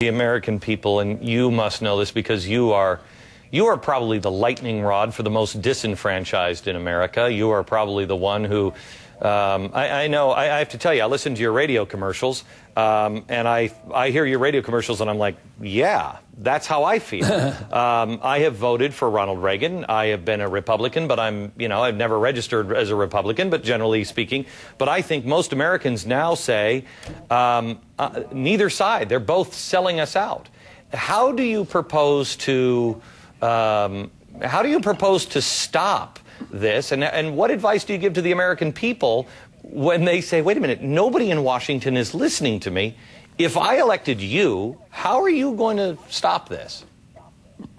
The American people, and you must know this because you are probably the lightning rod for the most disenfranchised in America. You are probably the one who, I know, I have to tell you, I listen to your radio commercials, and I hear your radio commercials, and I'm like, yeah, that's how I feel. I have voted for Ronald Reagan. I have been a Republican, but I've never registered as a Republican, but generally speaking. But I think most Americans now say neither side. They're both selling us out. How do you propose to stop this? And what advice do you give to the American people when they say, wait a minute, nobody in Washington is listening to me? If I elected you, how are you going to stop this?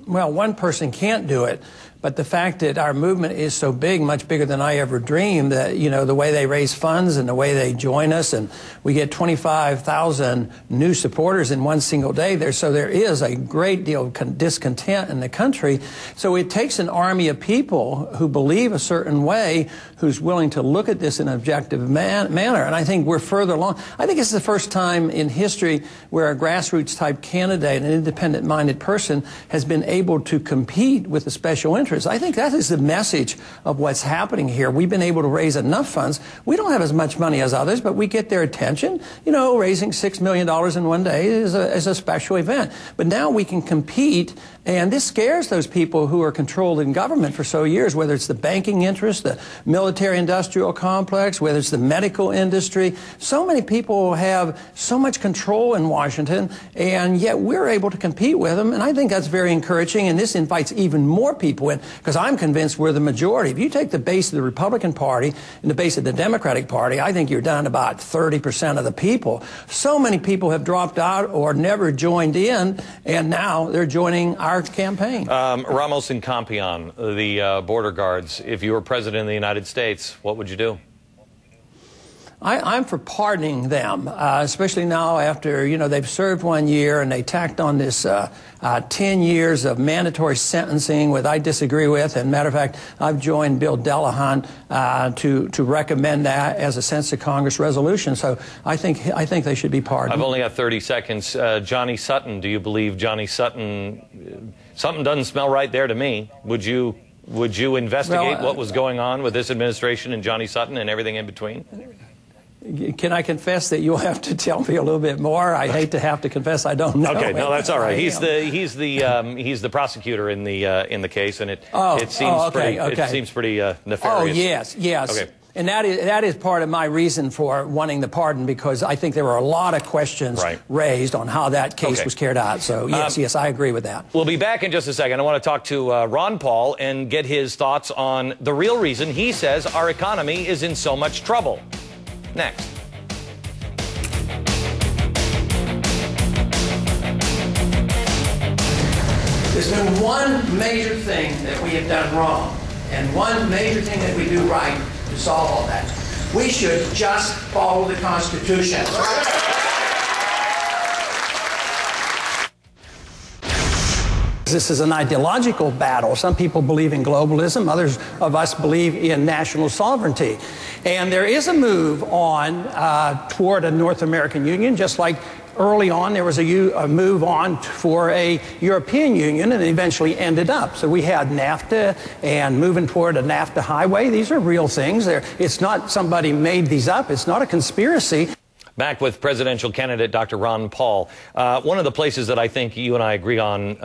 Well, one person can't do it, but the fact that our movement is so big, much bigger than I ever dreamed, that, the way they raise funds and the way they join us, and we get 25,000 new supporters in one single day. So there is a great deal of discontent in the country. So it takes an army of people who believe a certain way, who's willing to look at this in an objective manner. And I think we're further along. I think it's the first time in history where a grassroots type candidate, an independent minded person, has been able to compete with a special interest. I think that is the message of what's happening here. We've been able to raise enough funds. We don't have as much money as others, but we get their attention. Raising $6 million in one day is a special event. But now we can compete, and this scares those people who are controlled in government for so years, whether it's the banking interest, the military-industrial complex, whether it's the medical industry. So many people have so much control in Washington, and yet we're able to compete with them, and I think that's very encouraging, and this invites even more people in, because I'm convinced we're the majority. If you take the base of the Republican Party and the base of the Democratic Party, I think you're down to about 30% of the people. So many people have dropped out or never joined in, and now they're joining our campaign. Ramos and Campion, the border guards, if you were president of the United States, what would you do? I'm for pardoning them, especially now after, they've served 1 year and they tacked on this 10 years of mandatory sentencing, which I disagree with. And matter of fact, I've joined Bill Delahunt to recommend that as a sense of Congress resolution. So I think they should be pardoned. I've only got 30 seconds. Johnny Sutton, do you believe Johnny Sutton? Something doesn't smell right there to me. Would you investigate what was going on with this administration and Johnny Sutton and everything in between? Can I confess that you'll have to tell me a little bit more? I hate to have to confess I don't know. Okay, no, that's all right. He's the prosecutor in the case, and it seems pretty nefarious. Oh yes. Okay. And that is part of my reason for wanting the pardon, because I think there were a lot of questions raised on how that case was carried out. So yes, I agree with that. We'll be back in just a second. I want to talk to Ron Paul and get his thoughts on the real reason he says our economy is in so much trouble. Next. There's been one major thing that we have done wrong, and one major thing that we do right to solve all that. We should just follow the Constitution. This is an ideological battle. Some people believe in globalism. Others of us believe in national sovereignty. And there is a move on toward a North American Union, just like early on there was a move on for a European Union, and it eventually ended up. So we had NAFTA and moving toward a NAFTA highway. These are real things. It's not somebody made these up. It's not a conspiracy. Back with presidential candidate Dr. Ron Paul. One of the places that I think you and I agree on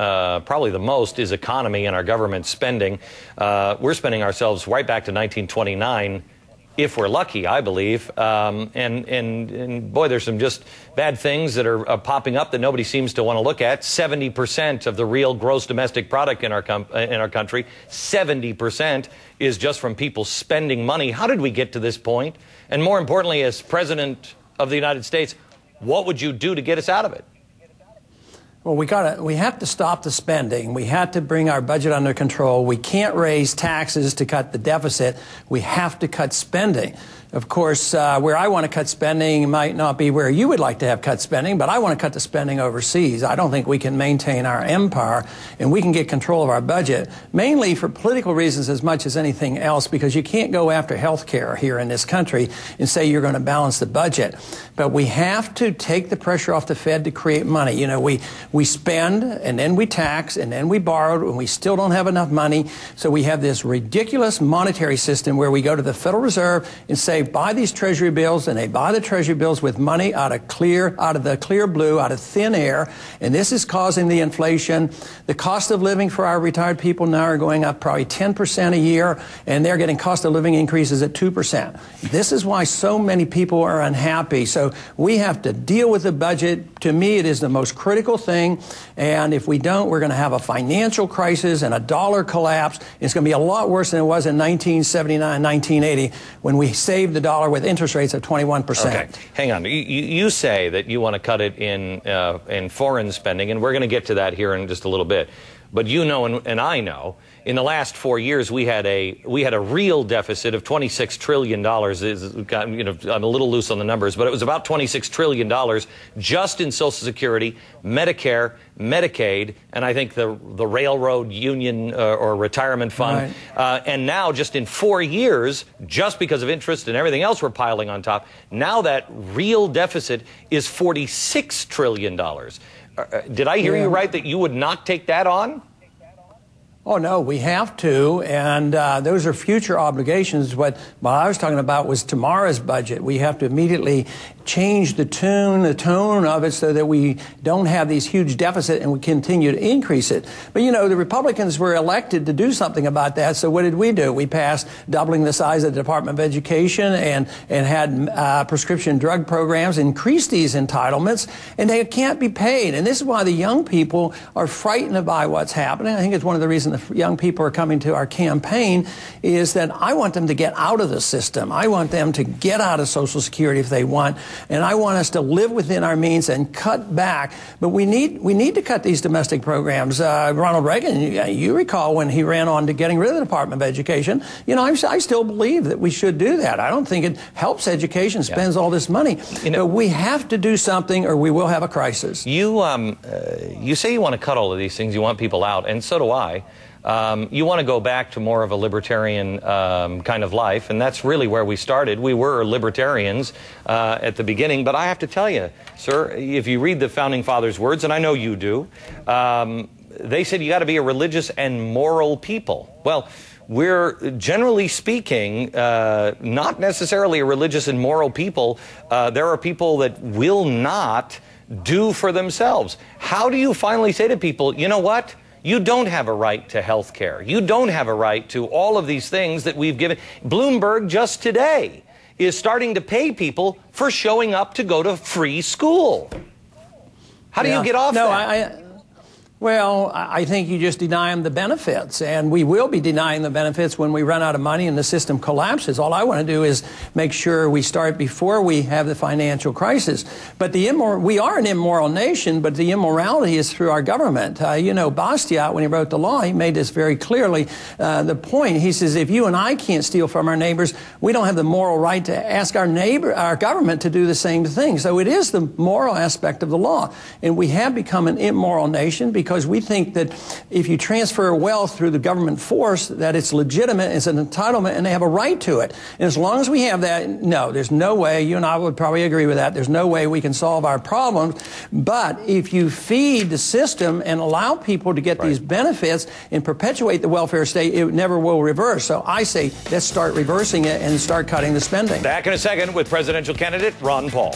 probably the most is economy and our government spending. We're spending ourselves right back to 1929, if we're lucky, I believe. And boy, there's some just bad things that are popping up that nobody seems to want to look at. 70% of the real gross domestic product in our country, 70% is just from people spending money. How did we get to this point? And more importantly, as president of the United States, what would you do to get us out of it? Well, we have to stop the spending. We have to bring our budget under control. We can't raise taxes to cut the deficit. We have to cut spending. Of course, where I want to cut spending might not be where you would like to have cut spending, but I want to cut the spending overseas. I don't think we can maintain our empire, and we can get control of our budget, mainly for political reasons as much as anything else, because you can't go after health care here in this country and say you're going to balance the budget. But we have to take the pressure off the Fed to create money. You know, we spend, and then we tax, and then we borrow, and we still don't have enough money. So we have this ridiculous monetary system where we go to the Federal Reserve and say, buy these treasury bills, and they buy the treasury bills with money out of the clear blue, out of thin air, and this is causing the inflation. The cost of living for our retired people now are going up probably 10% a year, and they're getting cost of living increases at 2%. This is why so many people are unhappy. So we have to deal with the budget. To me, it is the most critical thing, and if we don't, we're going to have a financial crisis and a dollar collapse. It's going to be a lot worse than it was in 1979, 1980, when we saved the dollar with interest rates of 21%. Okay, hang on. You say that you want to cut it in foreign spending, and we're going to get to that here in just a little bit. But you know, and I know, in the last 4 years, we had a real deficit of $26 trillion. You know, I'm a little loose on the numbers, but it was about $26 trillion just in Social Security, Medicare, Medicaid, and I think the Railroad Union or Retirement Fund. Right. And now, just in 4 years, just because of interest and everything else we're piling on top, now that real deficit is $46 trillion. Did I hear you right that you would not take that on? Oh, no, we have to, and those are future obligations. What I was talking about was tomorrow's budget. We have to immediately change the tone of it so that we don't have these huge deficits and we continue to increase it. But, you know, the Republicans were elected to do something about that, so what did we do? We passed doubling the size of the Department of Education and had prescription drug programs, increased these entitlements, and they can't be paid. And this is why the young people are frightened by what's happening. I think it's one of the reasons the young people are coming to our campaign is that I want them to get out of the system. I want them to get out of Social Security if they want. And I want us to live within our means and cut back. But we need to cut these domestic programs. Ronald Reagan, you recall when he ran on to getting rid of the Department of Education. You know, I still believe that we should do that. I don't think it helps education, spends all this money. You know, but we have to do something or we will have a crisis. You say you want to cut all of these things. You want people out, and so do I. You want to go back to more of a libertarian kind of life, and that's really where we started. We were libertarians at the beginning, but I have to tell you, sir, if you read the Founding Fathers' words, and I know you do, they said you got to be a religious and moral people. Well, we're, generally speaking, not necessarily a religious and moral people. There are people that will not do for themselves. How do you finally say to people, you know what? You don't have a right to health care. You don't have a right to all of these things that we've given. Bloomberg just today is starting to pay people for showing up to go to free school. How do you get off that? Well, I think you just deny them the benefits, and we will be denying the benefits when we run out of money and the system collapses. All I want to do is make sure we start before we have the financial crisis. But we are an immoral nation, but the immorality is through our government. You know, Bastiat, when he wrote the law, he made this very clearly. The point, he says, if you and I can't steal from our neighbors, we don't have the moral right to ask our government to do the same thing. So it is the moral aspect of the law. And we have become an immoral nation because we think that if you transfer wealth through the government force, that it's legitimate, it's an entitlement, and they have a right to it. And as long as we have that, no, there's no way, you and I would probably agree with that, there's no way we can solve our problems. But if you feed the system and allow people to get these benefits and perpetuate the welfare state, it never will reverse. So I say, let's start reversing it and start cutting the spending. Back in a second with presidential candidate Ron Paul.